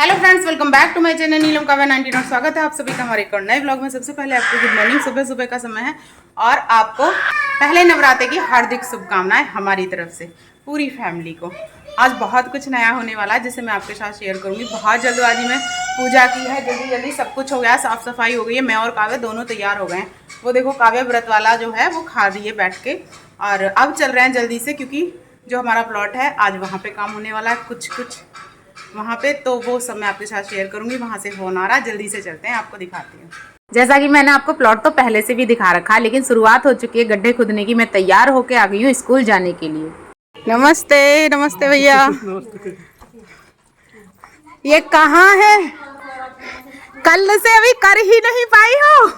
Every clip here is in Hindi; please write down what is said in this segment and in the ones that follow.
Hello friends, welcome back to my channel Neelam Kavya 99। स्वागत है आप सभी का हमारे एक और नए व्लॉग में। सबसे पहले आपको गुड मॉर्निंग। सुबह सुबह का समय है और आपको पहले नवरात्रे की हार्दिक शुभकामनाएं हमारी तरफ से पूरी फैमिली को। आज बहुत कुछ नया होने वाला है जिसे मैं आपके साथ शेयर करूंगी। बहुत जल्दबाजी में पूजा की है, जल्दी जल्दी सब कुछ हो गया, साफ सफाई हो गई है। मैं और काव्या दोनों तैयार हो गए हैं। वो देखो काव्या व्रत वाला जो है वो खा रही है बैठ के। और अब चल रहे हैं जल्दी से, क्योंकि जो हमारा प्लॉट है आज वहाँ पे काम होने वाला है कुछ वहाँ पे, तो वो सब मैं आपके साथ शेयर करूंगी। वहाँ से फोन आ रहा है, जल्दी से चलते हैं, आपको दिखाती हूँ। जैसा कि मैंने आपको प्लॉट तो पहले से भी दिखा रखा है, लेकिन शुरुआत हो चुकी है गड्ढे खुदने की। मैं तैयार होके आ गई हूँ स्कूल जाने के लिए। नमस्ते नमस्ते भैया। ये कहाँ है? कल से अभी कर ही नहीं पाई हो,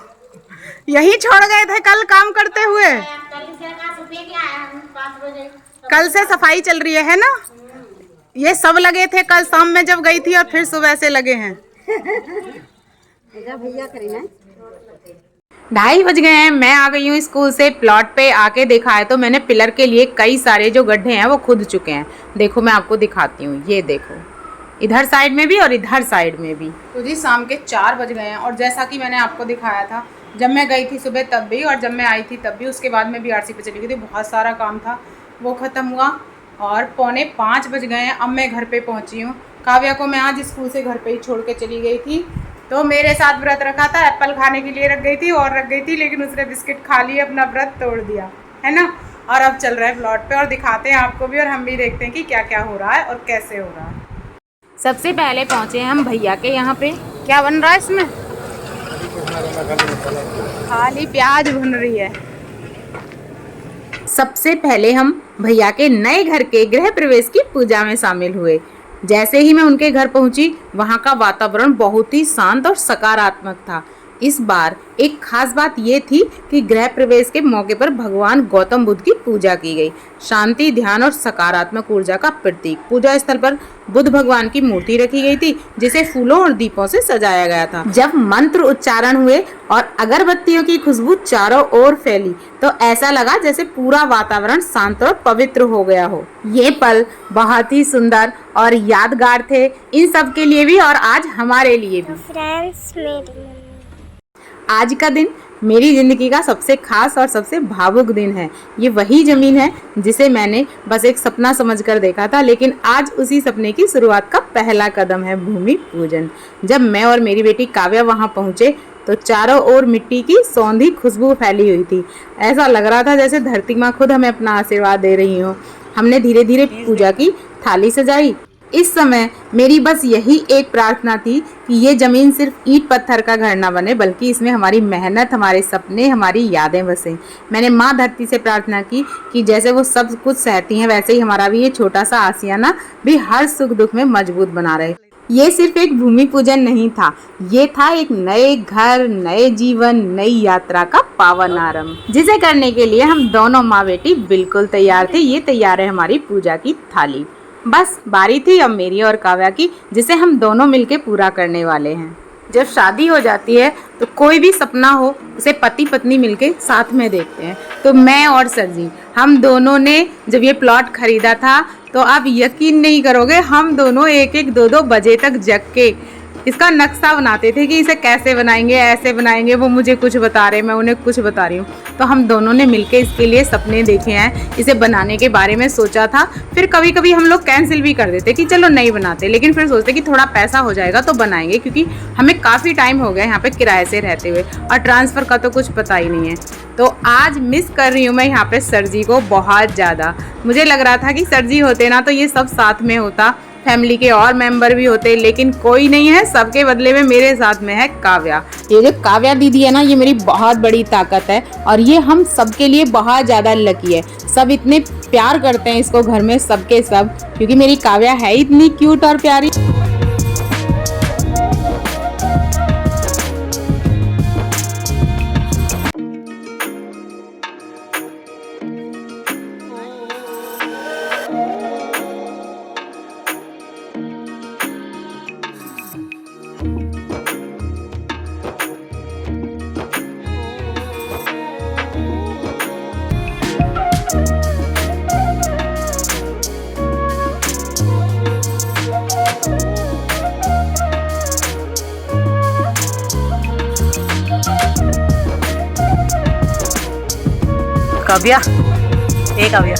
यही छोड़ गए थे कल काम करते हुए। कल से सफाई चल रही है ना? ये सब लगे थे कल शाम में जब गई थी और फिर सुबह से लगे हैं। 2:30 बज गए हैं। मैं आ गई हूँ स्कूल से। प्लॉट पे आके देखा है तो मैंने पिलर के लिए कई सारे जो गड्ढे हैं वो खुद चुके हैं। देखो मैं आपको दिखाती हूँ, ये देखो, इधर साइड में भी और इधर साइड में भी। तो जी शाम के 4 बज गए हैं और जैसा कि मैंने आपको दिखाया था, जब मैं गई थी सुबह तब भी और जब मैं आई थी तब भी, उसके बाद में भी आरसी पे चली गई थी। बहुत सारा काम था, वो ख़त्म हुआ और 4:45 बज गए हैं। अब मैं घर पे पहुंची हूँ। काव्या को मैं आज स्कूल से घर पे ही छोड़ के चली गई थी, तो मेरे साथ व्रत रखा था, एप्पल खाने के लिए रख गई थी और रख गई थी, लेकिन उसने बिस्किट खा लिए, अपना व्रत तोड़ दिया है ना। और अब चल रहा है प्लॉट पे और दिखाते हैं आपको भी, और हम भी देखते हैं कि क्या क्या हो रहा है और कैसे हो रहा है। सबसे पहले पहुँचे हैं हम भैया के यहाँ पे। क्या बन रहा है इसमें? खाली प्याज भुन रही है। सबसे पहले हम भैया के नए घर के गृह प्रवेश की पूजा में शामिल हुए। जैसे ही मैं उनके घर पहुंची, वहां का वातावरण बहुत ही शांत और सकारात्मक था। इस बार एक खास बात ये थी कि गृह प्रवेश के मौके पर भगवान गौतम बुद्ध की पूजा की गई। शांति, ध्यान और सकारात्मक ऊर्जा का प्रतीक। पूजा स्थल पर बुद्ध भगवान की मूर्ति रखी गई थी, जिसे फूलों और दीपों से सजाया गया था। जब मंत्र उच्चारण हुए और अगरबत्तियों की खुशबू चारों ओर फैली, तो ऐसा लगा जैसे पूरा वातावरण शांत और पवित्र हो गया हो। ये पल बहुत ही सुंदर और यादगार थे, इन सब के लिए भी और आज हमारे लिए भी। आज का दिन मेरी ज़िंदगी का सबसे खास और सबसे भावुक दिन है। ये वही ज़मीन है जिसे मैंने बस एक सपना समझकर देखा था, लेकिन आज उसी सपने की शुरुआत का पहला कदम है भूमि पूजन। जब मैं और मेरी बेटी काव्या वहाँ पहुँचे तो चारों ओर मिट्टी की सौंधी खुशबू फैली हुई थी। ऐसा लग रहा था जैसे धरती माँ खुद हमें अपना आशीर्वाद दे रही हो। हमने धीरे धीरे पूजा की थाली सजाई। इस समय मेरी बस यही एक प्रार्थना थी कि ये जमीन सिर्फ ईंट पत्थर का घर ना बने, बल्कि इसमें हमारी मेहनत, हमारे सपने, हमारी यादें बसें। मैंने माँ धरती से प्रार्थना की कि जैसे वो सब कुछ सहती हैं, वैसे ही हमारा भी ये छोटा सा आशियाना भी हर सुख दुख में मजबूत बना रहे। ये सिर्फ एक भूमि पूजन नहीं था, ये था एक नए घर, नए जीवन, नई यात्रा का पावन आरंभ, जिसे करने के लिए हम दोनों माँ बेटी बिल्कुल तैयार थे। ये तैयार है हमारी पूजा की थाली। बस बारी थी अब मेरी और काव्या की, जिसे हम दोनों मिलके पूरा करने वाले हैं। जब शादी हो जाती है तो कोई भी सपना हो, उसे पति पत्नी मिलके साथ में देखते हैं। तो मैं और सर जी, हम दोनों ने जब ये प्लॉट खरीदा था तो आप यकीन नहीं करोगे, हम दोनों 1-1, 2-2 बजे तक जग के इसका नक्शा बनाते थे कि इसे कैसे बनाएंगे, ऐसे बनाएंगे। वो मुझे कुछ बता रहे, मैं उन्हें कुछ बता रही हूँ। तो हम दोनों ने मिलके इसके लिए सपने देखे हैं, इसे बनाने के बारे में सोचा था। फिर कभी कभी हम लोग कैंसिल भी कर देते कि चलो नहीं बनाते, लेकिन फिर सोचते कि थोड़ा पैसा हो जाएगा तो बनाएंगे, क्योंकि हमें काफ़ी टाइम हो गया यहाँ पे किराए से रहते हुए और ट्रांसफ़र का तो कुछ पता ही नहीं है। तो आज मिस कर रही हूँ मैं यहाँ पे सर जी को बहुत ज़्यादा। मुझे लग रहा था कि सर जी होते ना तो ये सब साथ में होता, फैमिली के और मेंबर भी होते, लेकिन कोई नहीं है। सबके बदले में मेरे साथ में है काव्या। ये जो काव्या दीदी है ना, ये मेरी बहुत बड़ी ताकत है और ये हम सबके लिए बहुत ज़्यादा लकी है। सब इतने प्यार करते हैं इसको घर में, सबके सब, क्योंकि मेरी काव्या है इतनी क्यूट और प्यारी। काव्या, ए काव्या।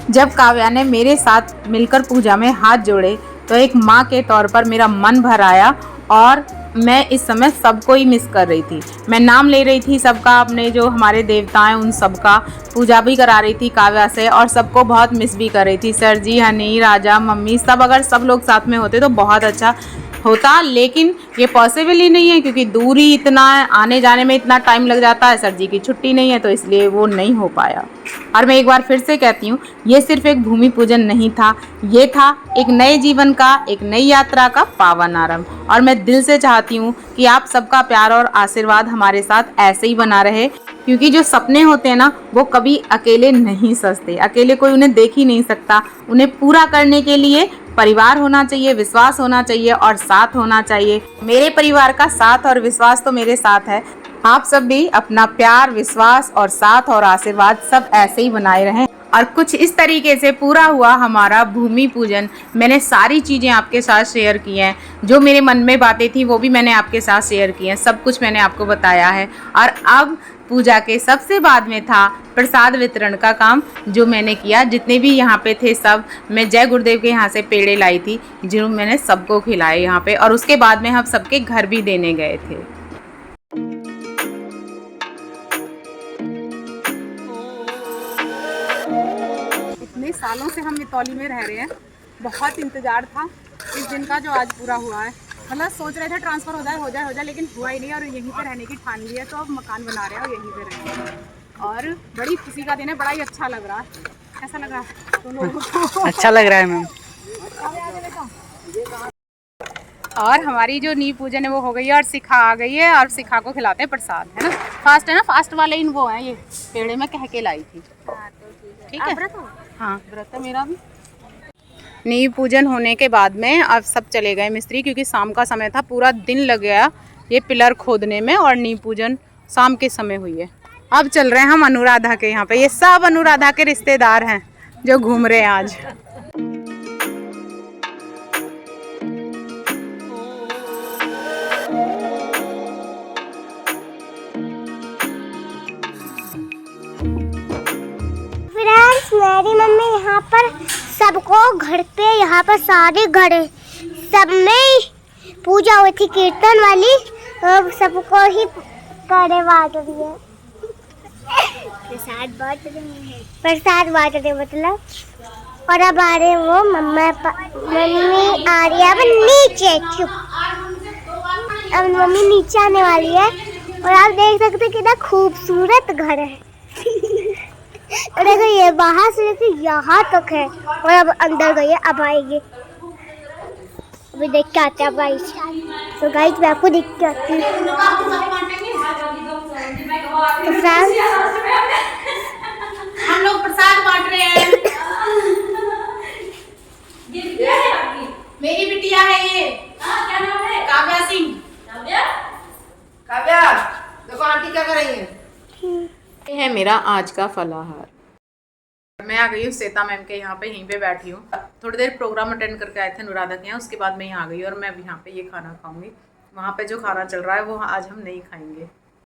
जब काव्या ने मेरे साथ मिलकर पूजा में हाथ जोड़े तो एक माँ के तौर पर मेरा मन भर आया और मैं इस समय सबको ही मिस कर रही थी। मैं नाम ले रही थी सबका, अपने जो हमारे देवता हैं उन सबका, पूजा भी करा रही थी काव्या से और सबको बहुत मिस भी कर रही थी। सर जी, हनी, राजा, मम्मी, सब अगर सब लोग साथ में होते तो बहुत अच्छा होता, लेकिन ये पॉसिबल ही नहीं है क्योंकि दूरी इतना है, आने जाने में इतना टाइम लग जाता है, सर जी की छुट्टी नहीं है तो इसलिए वो नहीं हो पाया। और मैं एक बार फिर से कहती हूँ, ये सिर्फ एक भूमि पूजन नहीं था, ये था एक नए जीवन का, एक नई यात्रा का पावन आरंभ। और मैं दिल से चाहती हूँ कि आप सबका प्यार और आशीर्वाद हमारे साथ ऐसे ही बना रहे, क्योंकि जो सपने होते हैं ना वो कभी अकेले नहीं सजते, अकेले कोई उन्हें देख ही नहीं सकता। उन्हें पूरा करने के लिए परिवार होना चाहिए, विश्वास होना चाहिए और साथ होना चाहिए। मेरे परिवार का साथ और विश्वास तो मेरे साथ है। आप सब भी अपना प्यार, विश्वास और साथ और आशीर्वाद सब ऐसे ही बनाए रहें। और कुछ इस तरीके से पूरा हुआ हमारा भूमि पूजन। मैंने सारी चीज़ें आपके साथ शेयर की हैं, जो मेरे मन में बातें थी वो भी मैंने आपके साथ शेयर की हैं, सब कुछ मैंने आपको बताया है। और अब पूजा के सबसे बाद में था प्रसाद वितरण का काम, जो मैंने किया। जितने भी यहाँ पे थे सब, मैं जय गुरुदेव के यहाँ से पेड़े लाई थी, जिन्हों मैंने सबको खिलाए यहाँ पे, और उसके बाद में हम सबके घर भी देने गए थे। इतने सालों से हम मितौली में रह रहे हैं, बहुत इंतजार था इस दिन का जो आज पूरा हुआ है। मतलब सोच रहे थे ट्रांसफ़र हो जाए, लेकिन हुआ ही नहीं और यहीं पे रहने की ठान ली है, तो अब मकान बना रहे हैं और यहीं पे रहेंगे। और बड़ी खुशी का दिन है, बड़ा ही अच्छा लग रहा है। कैसा लग रहा है तुम लोगों को? अच्छा लग रहा है मैम। और हमारी जो नींव पूजन है वो हो गई है और सिखा आ गई है, और सिखा को खिलाते हैं प्रसाद, है ना। फास्ट है ना, फास्ट वाले इन वो हैं, ये पेड़े में कह के लाई थी। ठीक है, हाँ व्रत है मेरा भी। नींव पूजन होने के बाद में अब सब चले गए मिस्त्री, क्योंकि शाम का समय था, पूरा दिन लग गया ये पिलर खोदने में, और नींव पूजन शाम के समय हुई है। अब चल रहे हैं हम अनुराधा के यहाँ पे। ये सब अनुराधा के रिश्तेदार हैं जो घूम रहे हैं आज। मेरी मम्मी यहाँ पर सबको घर पे, यहाँ पर सारे घर सब में पूजा हुई थी कीर्तन वाली, सबको ही करे बांट रही है, प्रसाद बांट रहे मतलब। और अब आ रहे वो मम्मी आ रही है अब नीचे, चुप, अब मम्मी नीचे आने वाली है। और आप देख सकते कितना खूबसूरत घर है। और देखो ये बाहर से लेके यहाँ तक है, और अब अंदर गई है, अब आएगी, अभी देख के आते हैं गाइस। तो गाइस मैं आपको देख के आती हूँ। हम लोग प्रसाद बांट रहे हैं। मेरी बिटिया है ये, क्या नाम है? काव्या सिंह। काव्या देखो आंटी क्या कर रही है। ये है मेरा आज का फलाहार। मैं आ गई हूँ श्वेता मैम के यहाँ पे, यहीं पे बैठी हूँ। थोड़ी देर प्रोग्राम अटेंड करके आए थे अनुराधा के यहाँ, उसके बाद मैं यहाँ आ गई और मैं अब यहाँ पे ये खाना खाऊंगी। वहाँ पे जो खाना चल रहा है वो आज हम नहीं खाएंगे।